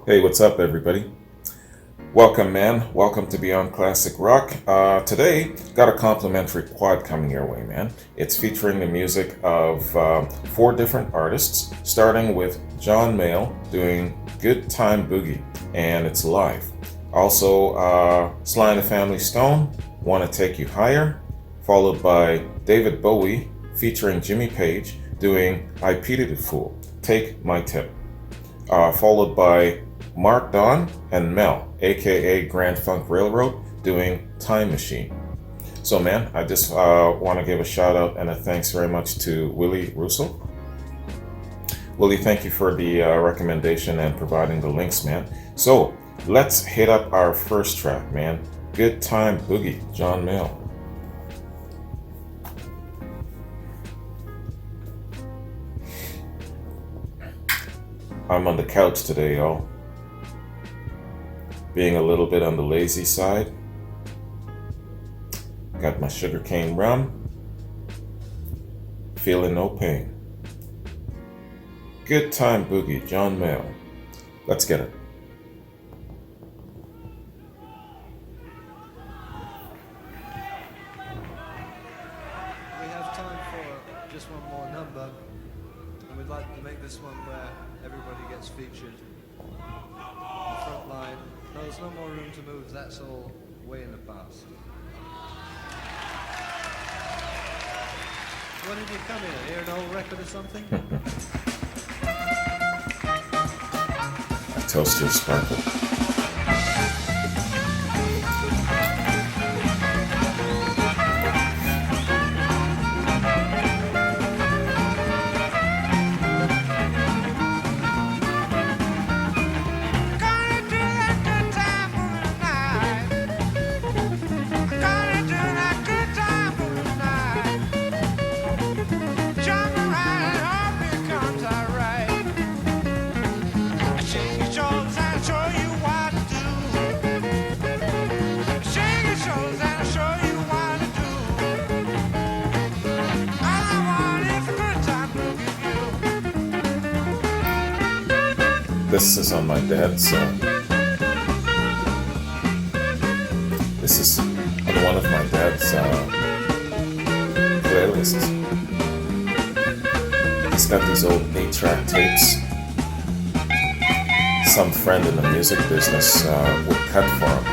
Hey, what's up, everybody? Welcome, man. Welcome to Beyond Classic Rock. Today, got a complimentary quad coming your way, man. It's featuring the music of four different artists, starting with John Mayall doing Good Time Boogie, and it's live. Also, Sly and the Family Stone, Wanna Take You Higher, followed by David Bowie featuring Jimmy Page doing I Pity the Fool, Take My Tip, followed by Mark, Don and Mel, aka Grand Funk Railroad, doing Time Machine. So man, I just want to give a shout out and a thanks very much to Willie Russo. Willie, thank you for the recommendation and providing the links, man. So let's hit up our first track, man. Good Time Boogie, John Mayall. I'm on the couch today, y'all. Being a little bit on the lazy side. Got my sugarcane rum. Feeling no pain. Good Time Boogie, John Mayall. Let's get it. We have time for just one more number, and we'd like to make this one where everybody gets featured. The front line. No, there's no more room to move. That's all way in the past. When did you come here? Hear an old record or something? A toaster sparkle. This is on my dad's. This is on one of my dad's playlists. He's got these old 8-track tapes. Some friend in the music business would cut for him.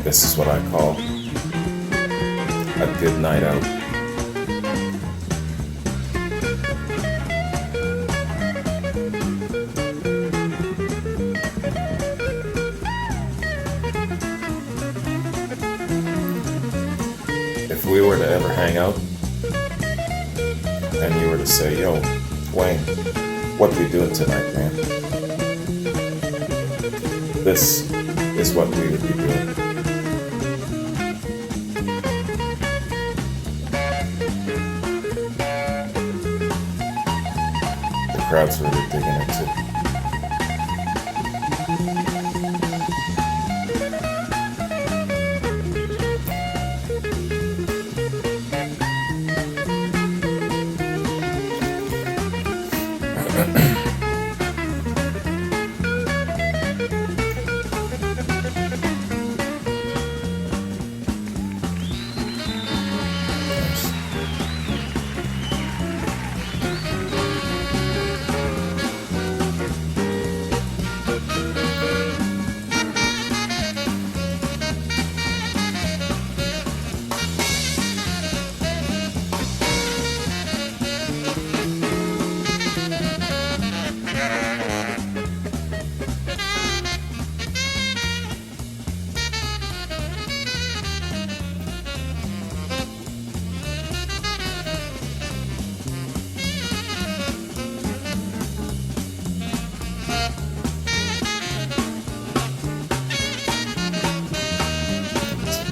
This is what I call a good night out. If we were to ever hang out and you were to say, yo, Wayne, what we doing tonight, man? This is what we would be doing. The crowd's really digging it too.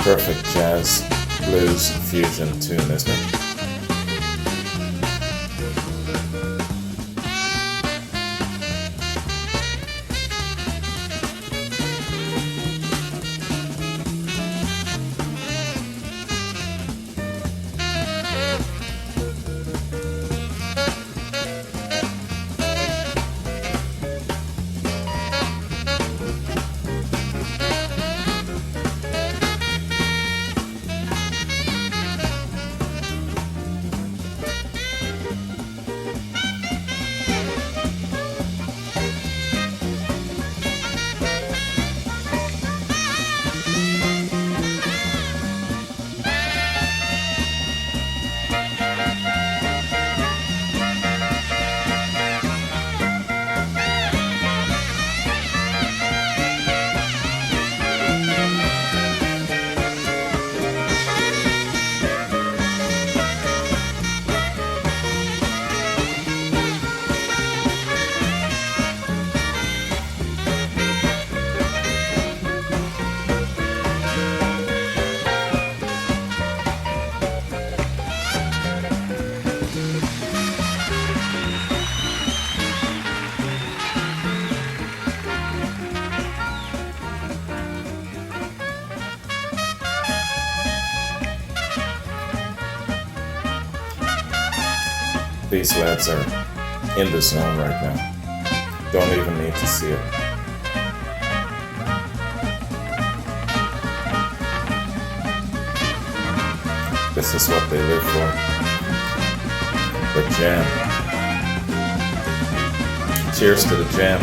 Perfect jazz blues fusion tune, isn't it? These lads are in the zone right now. Don't even need to see it. This is what they live for. The jam. Cheers to the jam.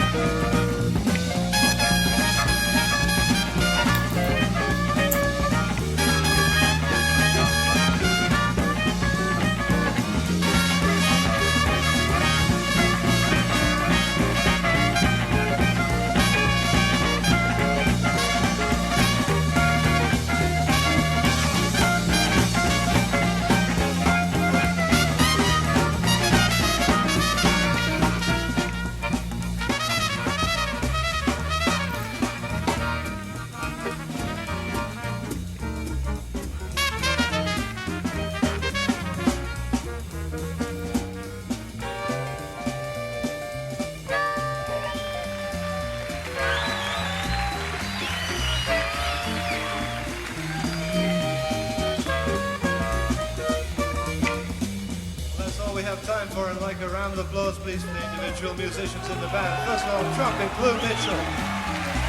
Time for and like a round of applause, please, for the individual musicians in the band. First of all, trumpet, Blue Mitchell.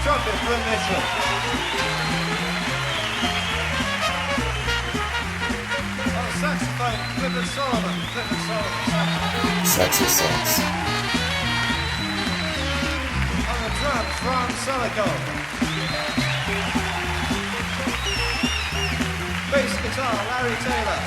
Trumpet, Blue Mitchell. On saxophone, Clifford Solomon. Clifford Solomon. Sexy sax. On the drums, Ron Selico. Bass guitar, Larry Taylor.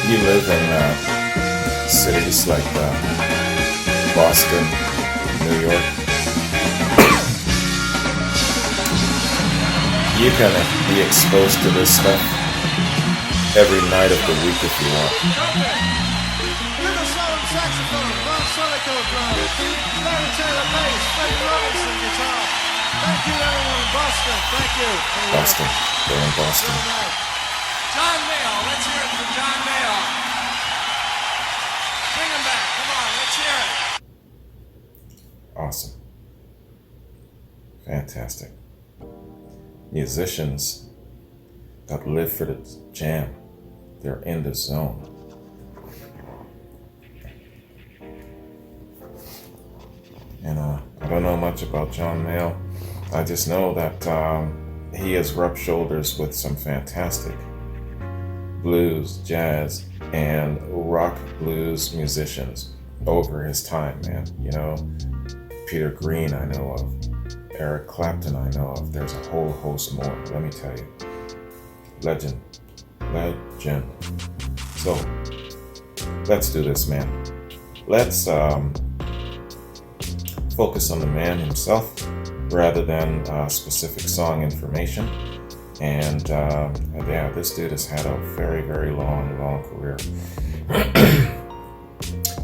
You live in cities like Boston, New York. You can be exposed to this stuff every night of the week if you want. Little Southern saxophone, Ron Sonico drums, Larry Taylor bass, Freddie Robinson guitar. Thank you everyone in Boston. Thank you. Boston. They're in Boston. John Mayall. Let's hear it from John Mayall. Bring him back. Come on, let's hear it. Awesome. Fantastic. Musicians that live for the jam. They're in the zone. And I don't know much about John Mayall. I just know that he has rubbed shoulders with some fantastic blues, jazz, and rock blues musicians over his time, man. You know, Peter Green I know of, Eric Clapton I know of. There's a whole host more, let me tell you. Legend. So, let's do this, man. Let's focus on the man himself rather than specific song information. And yeah, this dude has had a very, very long career.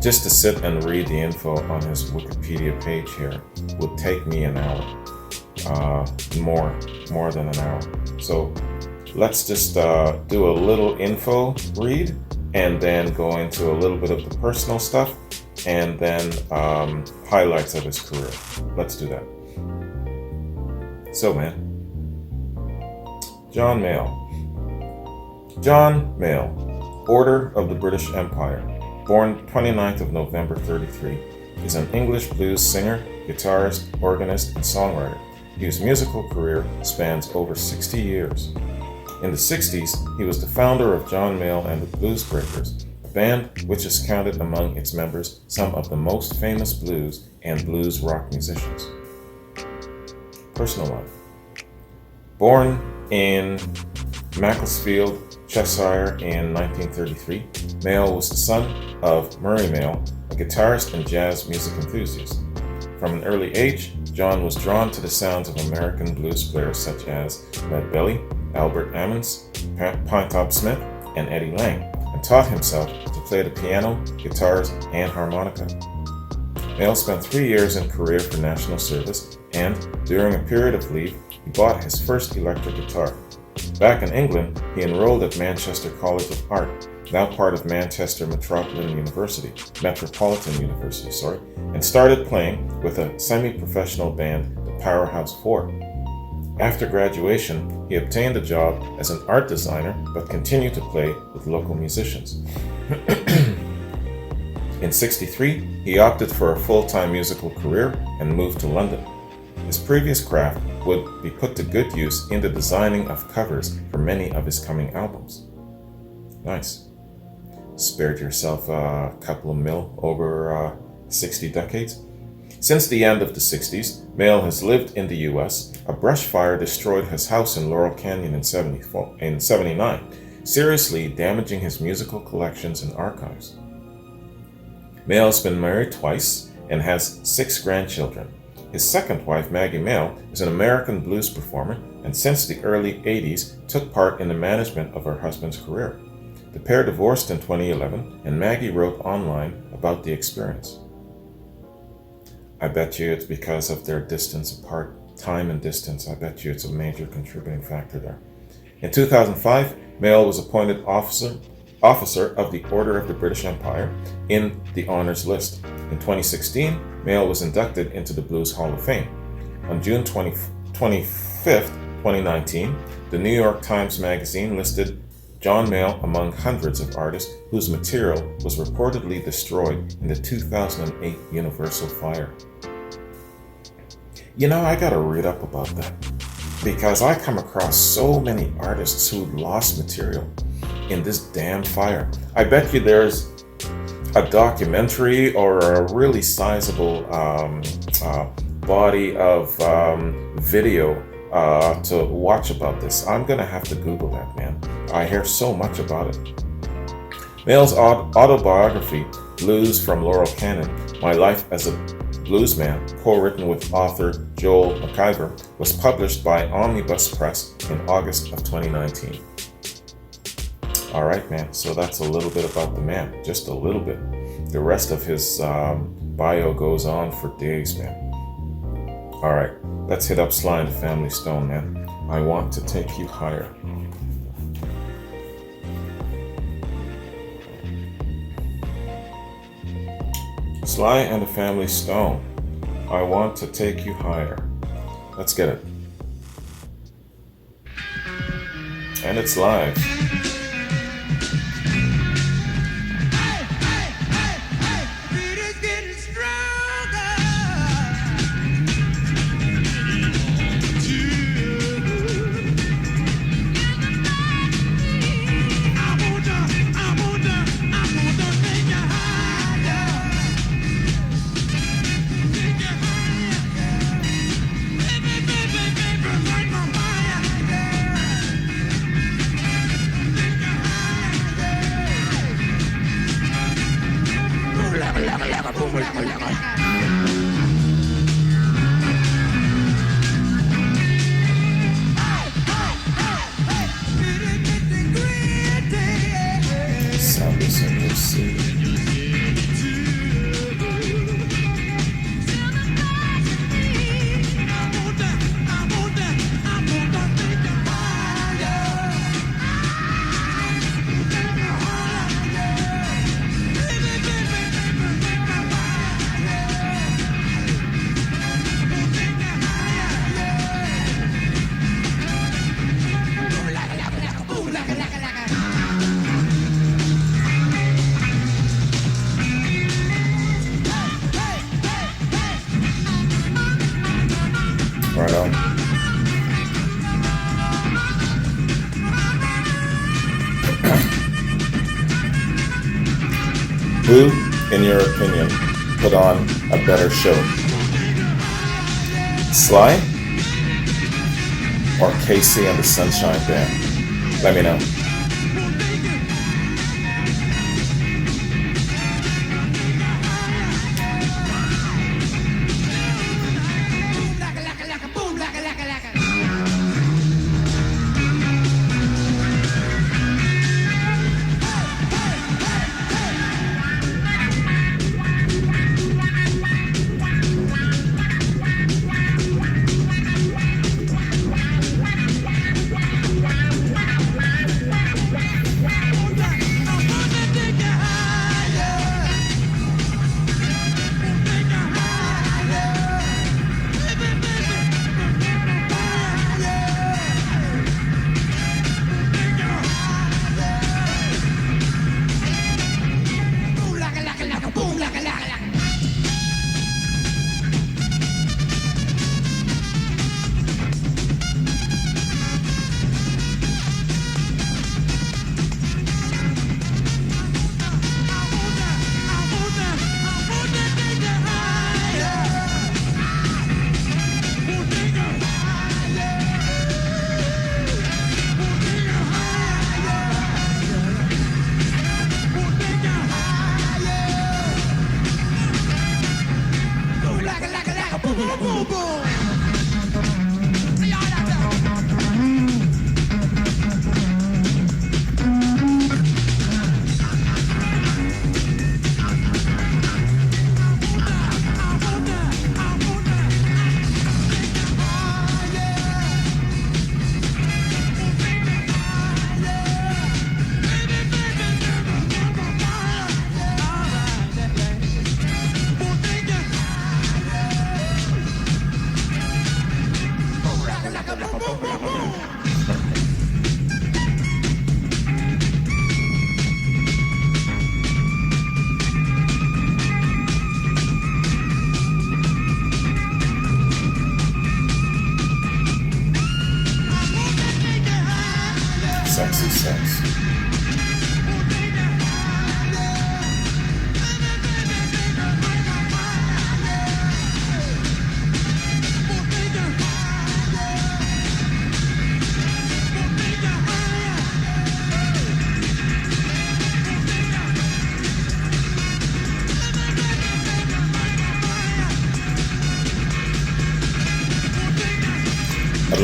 Just to sit and read the info on his Wikipedia page here would take me an hour, more than an hour. So let's just do a little info read and then go into a little bit of the personal stuff and then highlights of his career. Let's do that. So, man, John Mayall. John Mayall, Order of the British Empire, born 29th of November 33, is an English blues singer, guitarist, organist, and songwriter whose musical career spans over 60 years. In the 60s, he was the founder of John Mayall and the Blues Breakers, a band which has counted among its members some of the most famous blues and blues rock musicians. Personal life. Born in Macclesfield, Cheshire in 1933, Mayall was the son of Murray Mayall, a guitarist and jazz music enthusiast. From an early age, John was drawn to the sounds of American blues players such as Lead Belly, Albert Ammons, Pinetop Smith, and Eddie Lang, and taught himself to play the piano, guitars, and harmonica. Mayall spent 3 years in Korea for national service, and during a period of leave, he bought his first electric guitar. Back in England, he enrolled at Manchester College of Art, now part of Manchester Metropolitan University, and started playing with a semi-professional band, the Powerhouse Four. After graduation, he obtained a job as an art designer, but continued to play with local musicians. In '63, he opted for a full-time musical career and moved to London. His previous craft would be put to good use in the designing of covers for many of his coming albums. Nice. Spared yourself a couple of mil over 60 decades. Since the end of the 60s, Mayall has lived in the US. A brush fire destroyed his house in Laurel Canyon in '79, seriously damaging his musical collections and archives. Mayall's been married twice and has 6 grandchildren. His second wife, Maggie Mayall, is an American blues performer and since the early 80s took part in the management of her husband's career. The pair divorced in 2011 and Maggie wrote online about the experience. I bet you it's because of their distance apart, time and distance. I bet you it's a major contributing factor there. In 2005, Mayall was appointed officer of the Order of the British Empire in the honors list. In 2016, Mayall was inducted into the Blues Hall of Fame. On June 25th, 2019, the New York Times Magazine listed John Mayall among hundreds of artists whose material was reportedly destroyed in the 2008 Universal Fire. You know, I gotta read up about that because I come across so many artists who lost material in this damn fire. I bet you there's a documentary or a really sizable body of video to watch about this. I'm gonna have to Google that, man. I hear so much about it. Mayall's autobiography, Blues from Laurel Canyon, My Life as a Bluesman, co-written with author Joel McIver, was published by Omnibus Press in August of 2019. Alright, man, so that's a little bit about the man, just a little bit. The rest of his bio goes on for days, man. Alright, let's hit up Sly and the Family Stone, man. I Want to Take You Higher. Sly and the Family Stone, I Want to Take You Higher. Let's get it. And it's live. Right on. Who, in your opinion, put on a better show? Sly or Casey and the Sunshine Band? Let me know.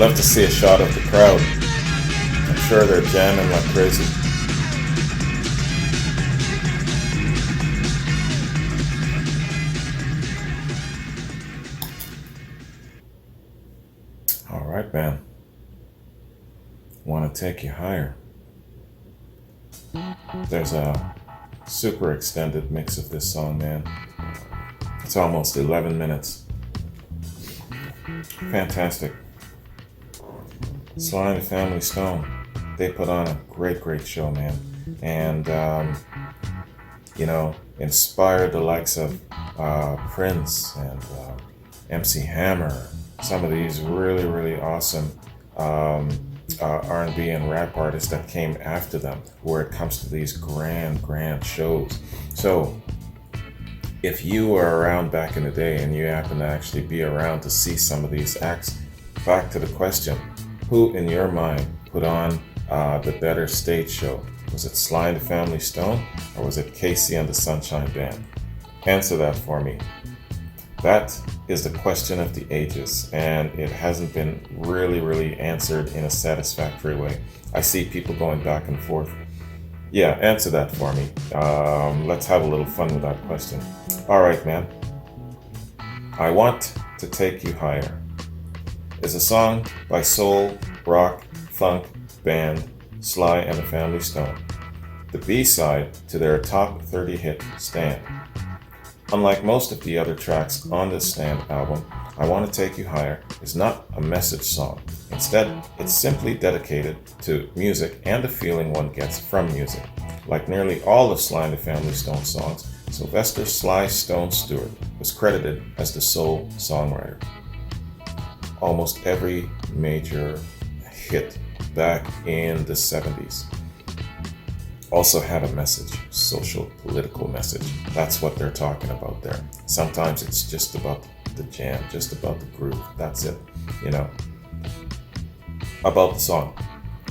love to see a shot of the crowd. I'm sure they're jamming like crazy. All right, man. Want to take you higher. There's a super extended mix of this song, man. It's almost 11 minutes. Fantastic. Sly and the Family Stone, they put on a great show, man. And, inspired the likes of Prince and MC Hammer, some of these really awesome R&B and rap artists that came after them, where it comes to these grand shows. So if you were around back in the day and you happen to actually be around to see some of these acts, back to the question, who in your mind put on the better stage show? Was it Sly and the Family Stone, or was it Casey and the Sunshine Band? Answer that for me. That is the question of the ages, and it hasn't been really answered in a satisfactory way. I see people going back and forth. Yeah, answer that for me. Let's have a little fun with that question. All right, man. I Want to Take You Higher is a song by soul, rock, funk band Sly and the Family Stone, the B-side to their top 30 hit Stand. Unlike most of the other tracks on this Stand album, I Want to Take You Higher is not a message song. Instead, it's simply dedicated to music and the feeling one gets from music. Like nearly all of Sly and the Family Stone songs, Sylvester Sly Stone Stewart was credited as the sole songwriter. Almost every major hit back in the 70s also had a message, social, political message. That's what they're talking about there. Sometimes it's just about the jam, just about the groove. That's it, About the song.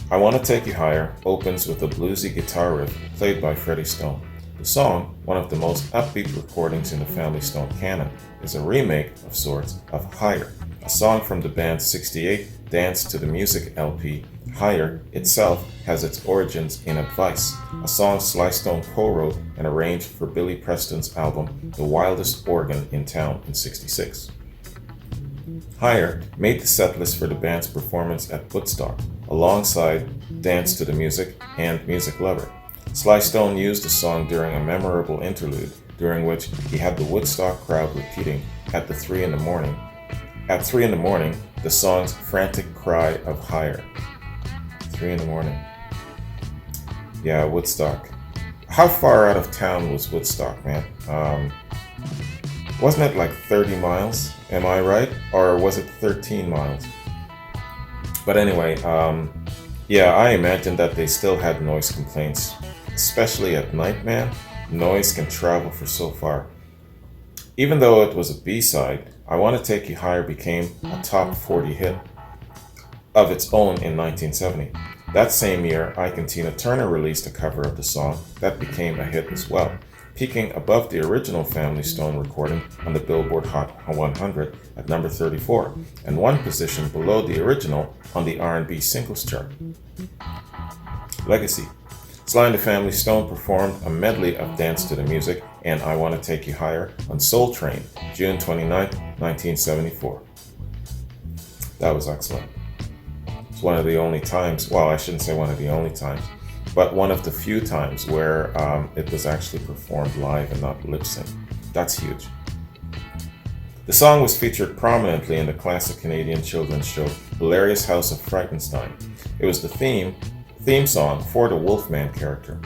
I Want to Take You Higher opens with a bluesy guitar riff played by Freddie Stone. The song, one of the most upbeat recordings in the Family Stone canon, is a remake of sorts of Higher, a song from the band's '68 Dance to the Music LP. Higher itself has its origins in Advice, a song Sly Stone co-wrote and arranged for Billy Preston's album The Wildest Organ in Town in '66. Higher made the setlist for the band's performance at Woodstock, alongside Dance to the Music and Music Lover. Sly Stone used the song during a memorable interlude, during which he had the Woodstock crowd repeating at 3 in the morning, the song's frantic cry of Higher. 3 in the morning. Yeah, Woodstock. How far out of town was Woodstock, man? Wasn't it like 30 miles? Am I right? Or was it 13 miles? But anyway, I imagine that they still had noise complaints. Especially at night, man, noise can travel for so far. Even though it was a B-side, I Want to Take You Higher became a top 40 hit of its own in 1970. That same year, Ike and Tina Turner released a cover of the song that became a hit as well, peaking above the original Family Stone recording on the Billboard Hot 100 at number 34, and one position below the original on the R&B singles chart. Legacy. Sly and the Family Stone performed a medley of Dance to the Music and I Want to Take You Higher on Soul Train, June 29, 1974. That was excellent. It's one of the only times, well, I shouldn't say one of the only times, but one of the few times where it was actually performed live and not lip-sync. That's huge. The song was featured prominently in the classic Canadian children's show Hilarious House of Frankenstein. It was the theme song for the Wolfman character.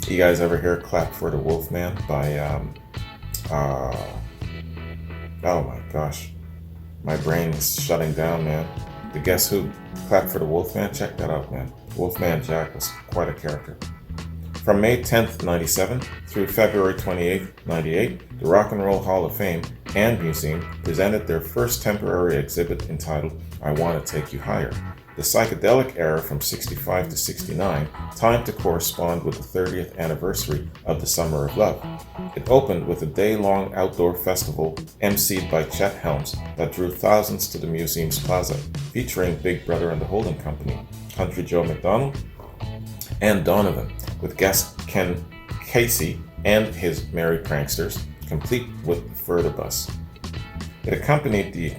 You guys ever hear Clap for the Wolfman by, oh my gosh, my brain is shutting down, man. The Guess Who? Clap for the Wolfman? Check that out, man. Wolfman Jack was quite a character. From May 10th, 97 through February 28th, 98, the Rock and Roll Hall of Fame and Museum presented their first temporary exhibit entitled I Want to Take You Higher. the psychedelic era from 65 to 69 timed to correspond with the 30th anniversary of the Summer of Love. It opened with a day-long outdoor festival emceed by Chet Helms that drew thousands to the museum's plaza, featuring Big Brother and the Holding Company, Country Joe McDonald, and Donovan, with guest Ken Casey and his Merry Pranksters, complete with the Further Bus. It accompanied the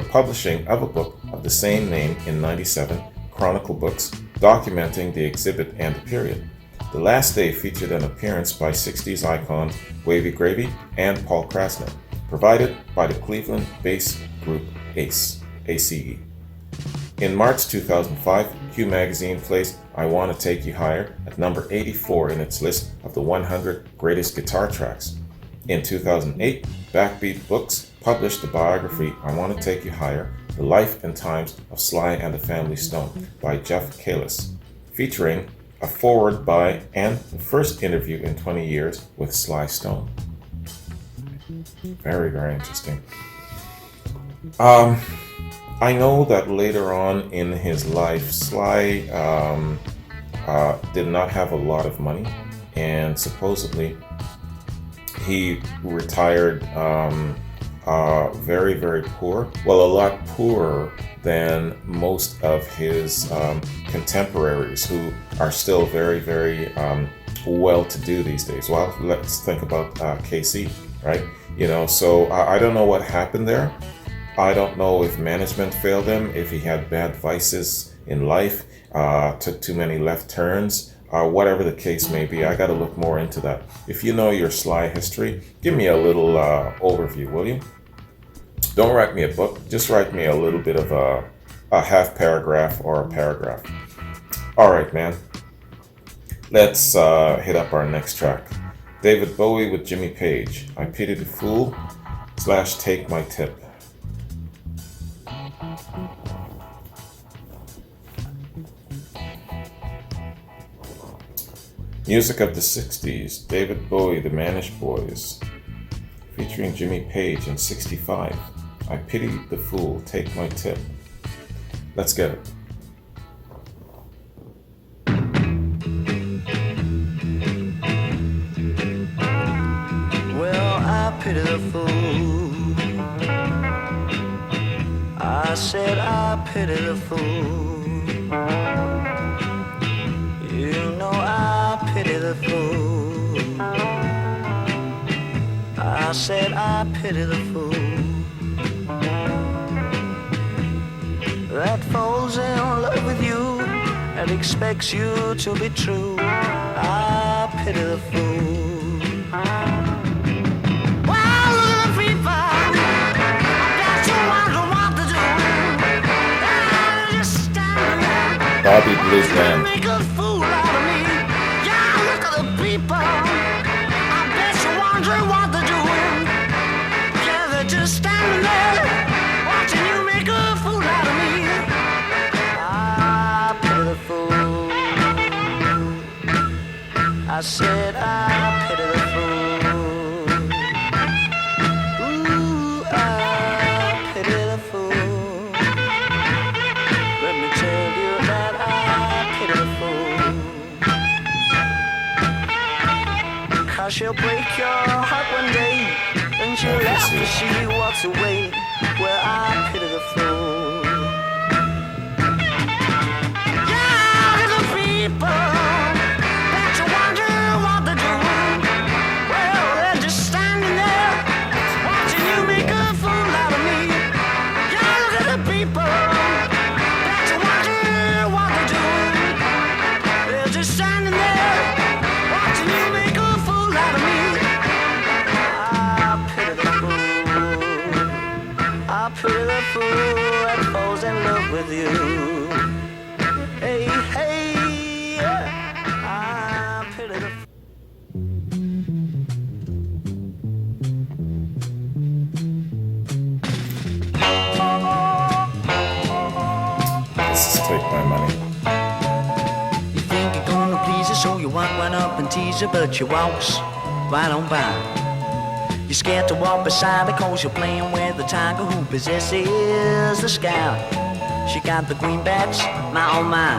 publishing of a book of the same name in '97, Chronicle Books, documenting the exhibit and the period. The last day featured an appearance by 60s icons Wavy Gravy and Paul Krasner, provided by the Cleveland bass group ACE. In March 2005, Q Magazine placed I Wanna Take You Higher at number 84 in its list of the 100 greatest guitar tracks. In 2008, Backbeat Books published the biography I Wanna Take You Higher, The Life and Times of Sly and the Family Stone by Jeff Kalis, featuring a foreword by and the first interview in 20 years with Sly Stone. Very, very interesting. I know that later on in his life, Sly did not have a lot of money, and supposedly he retired very, very poor. Well, a lot poorer than most of his contemporaries who are still very, very well-to-do these days. Well, let's think about KC, right? So I don't know what happened there. I don't know if management failed him, if he had bad vices in life, took too many left turns, whatever the case may be. I got to look more into that. If you know your Sly history, give me a little overview, will you? Don't write me a book, just write me a little bit of a half paragraph or a paragraph. All right, man. Let's hit up our next track. David Bowie with Jimmy Page. I Pity the Fool / Take My Tip. Music of the 60s, David Bowie, The Manish Boys, featuring Jimmy Page in 65. I Pity the Fool, Take My Tip. Let's get it. Well, I pity the fool. I said I pity the fool. You know I pity the fool. I said I pity the fool that falls in love with you and expects you to be true. I pity the fool. Well, the people that you wonder what to do, just stand there. Bobby Blues Band. Make a fool out of me. Yeah, look at the people. I bet you're wondering what they're doing. Yeah, they're just standing there, watching you make a fool out of me. I pity the fool. I said I pity the fool. Ooh, I pity the fool. Let me tell you that I pity the fool. 'Cause she'll break your heart one day, and she'll laugh as she walks away. Well, I pity the fool. Yeah, to the people that you wonder what they're doing. Well, they're just standing there, watching you make a fool out of me. Yeah, look at the people that you wonder what they're doing. They're just standing there, watching you make a fool out of me. I pity the fool. I pity the fool that falls in love with you. Hey, hey, I pity the fool. This is Take My Money. You think you're gonna please her, so you walk right up and tease her, but you walks right on by. You're scared to walk beside her, 'cause you're playing with the tiger who possesses the sky. She got the greenbacks, my oh my.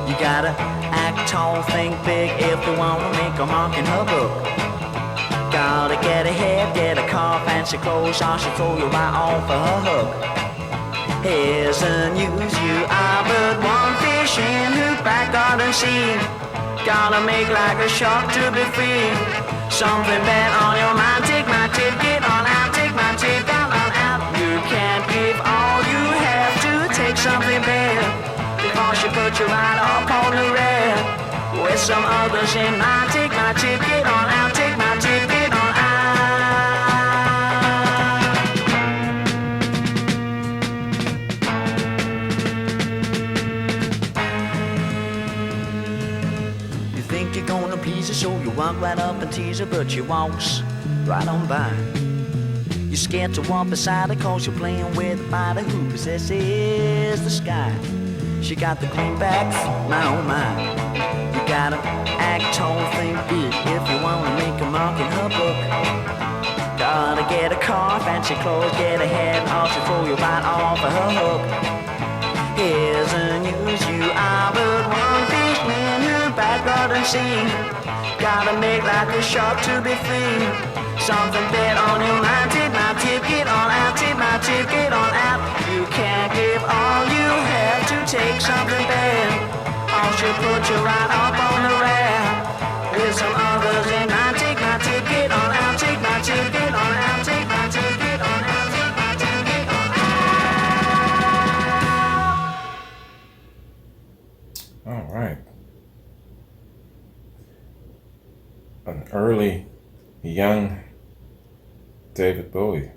You gotta act tall, think big if you wanna make a mark in her book. Gotta get ahead, get a car, fancy clothes, or she'll throw you right off of her hook. Here's the news, you are but one fish in her back garden sea. Gotta make like a shark to be free. Something bad on your mind, take my tip, get on out, take my tip, get on out. You can't give all you have to take something bad, before she put you right up on the rail. With some others in mind, take my tip, get on out, take my tip, get on out. You think you're gonna please her, so you walk right up and tease her, but she walks right on by. You're scared to walk beside her, cause you're playing with the body who possesses the sky. She got the greenbacks, my oh my. You gotta act tall, think big if you wanna make a mark in her book. Gotta get a car, fancy clothes, get ahead, or she'll throw you right off of her hook. Here's the news, you are but one fish in her back garden sea. Gotta make like a shark to be free. Something dead on your mind, take my tip, get on out, take my tip, get on out. You can't give all you have to take something bad, or she'll put you right up on the rail. With some others in mind, take my tip, get on out, take my tip, get on out, take my tip, get on out, take my tip, get on out. All right. An early, young David Bowie.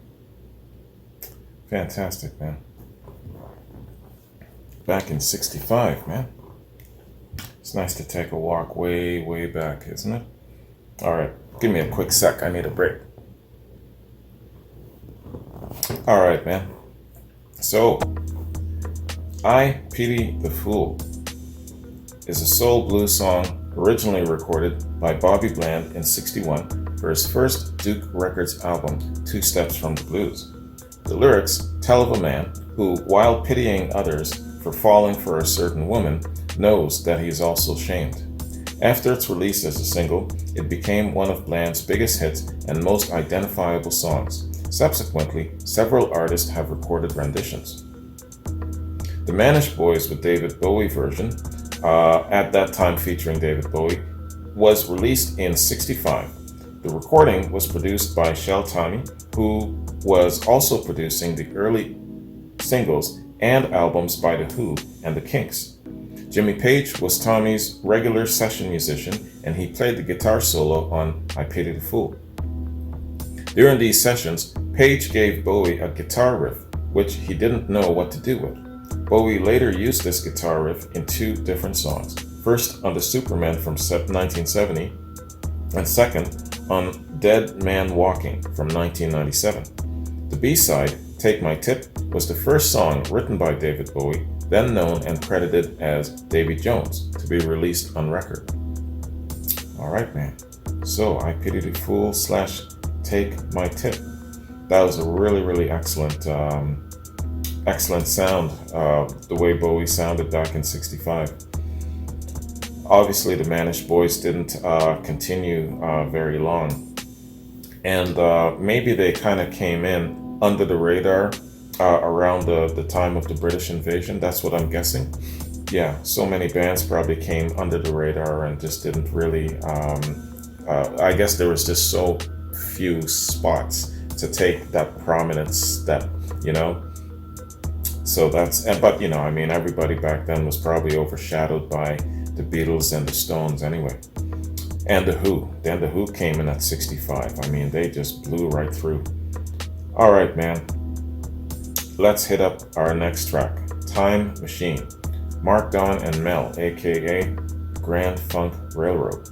Fantastic, man. Back in 65, man. It's nice to take a walk way, way back, isn't it? All right, give me a quick sec. I need a break. All right, man. So, I Pity the Fool is a soul blues song originally recorded by Bobby Bland in '61 for his first Duke Records album, Two Steps from the Blues. The lyrics tell of a man who, while pitying others for falling for a certain woman, knows that he is also shamed. After its release as a single, it became one of Bland's biggest hits and most identifiable songs. Subsequently, several artists have recorded renditions. The Manish Boys with David Bowie version, at that time featuring David Bowie, was released in '65. The recording was produced by Shel Talmy, who was also producing the early singles and albums by The Who and The Kinks. Jimmy Page was Tommy's regular session musician, and he played the guitar solo on I Pity the Fool. During these sessions, Page gave Bowie a guitar riff, which he didn't know what to do with. Bowie later used this guitar riff in two different songs, first on the Superman from 1970, and second on Dead Man Walking from 1997. The B-side, Take My Tip, was the first song written by David Bowie, then known and credited as Davy Jones, to be released on record. Alright, man. So, I Pity the Fool / Take My Tip. That was a really, really excellent sound, the way Bowie sounded back in '65. Obviously, the Manish Boys didn't continue very long, and maybe they kind of came in under the radar around the time of the British invasion. That's what I'm guessing. Yeah, so many bands probably came under the radar and just didn't really, I guess there was just so few spots to take that prominent step, you know? So but you know, I mean, everybody back then was probably overshadowed by the Beatles and the Stones anyway. And The Who. Then The Who came in at 65. I mean, they just blew right through. All right, man. Let's hit up our next track, Time Machine. Mark, Don, and Mel, aka Grand Funk Railroad.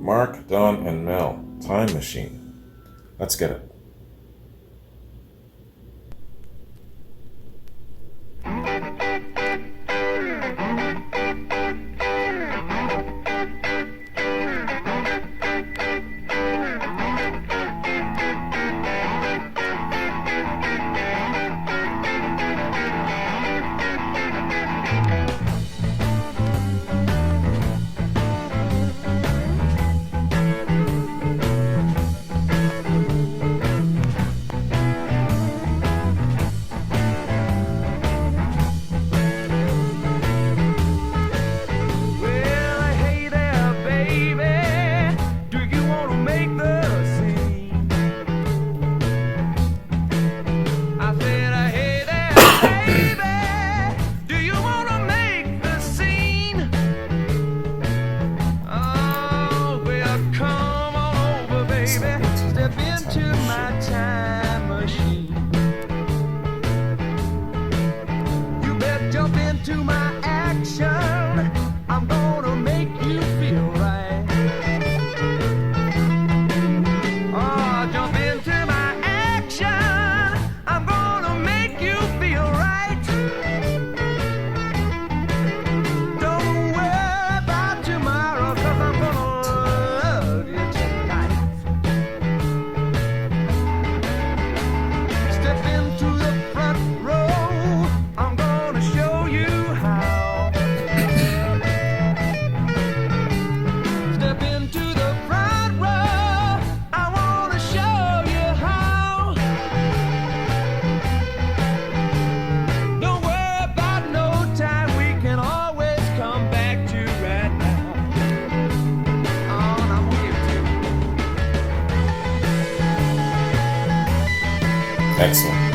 Mark, Don, and Mel, Time Machine. Let's get it. Excellent.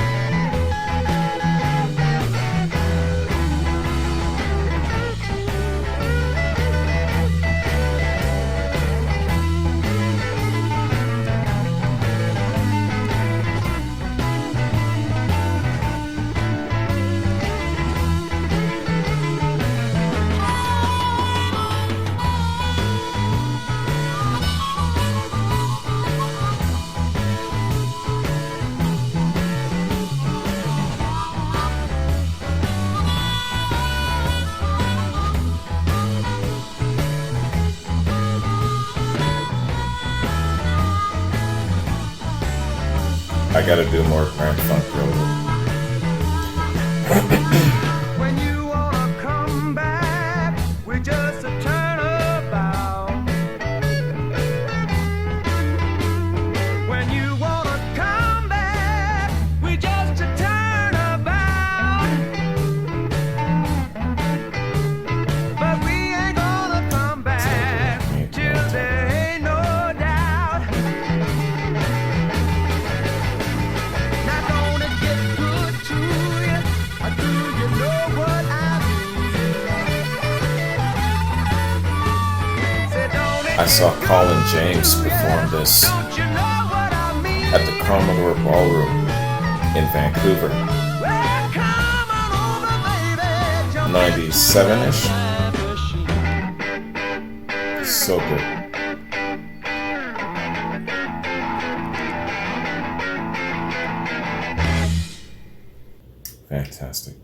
I gotta do more Grand Funk Road. When you wanna come back, we just a turnabout. When you wanna come back, we just a turnabout. But we ain't gonna come back till there ain't no doubt. Not gonna get good to you, or do you know what I mean? Say, don't it I saw Colin James perform this Don't you know what I mean? at the Commodore Ballroom in Vancouver, Well, come on over, baby. Jump 97-ish. in. So good. Fantastic.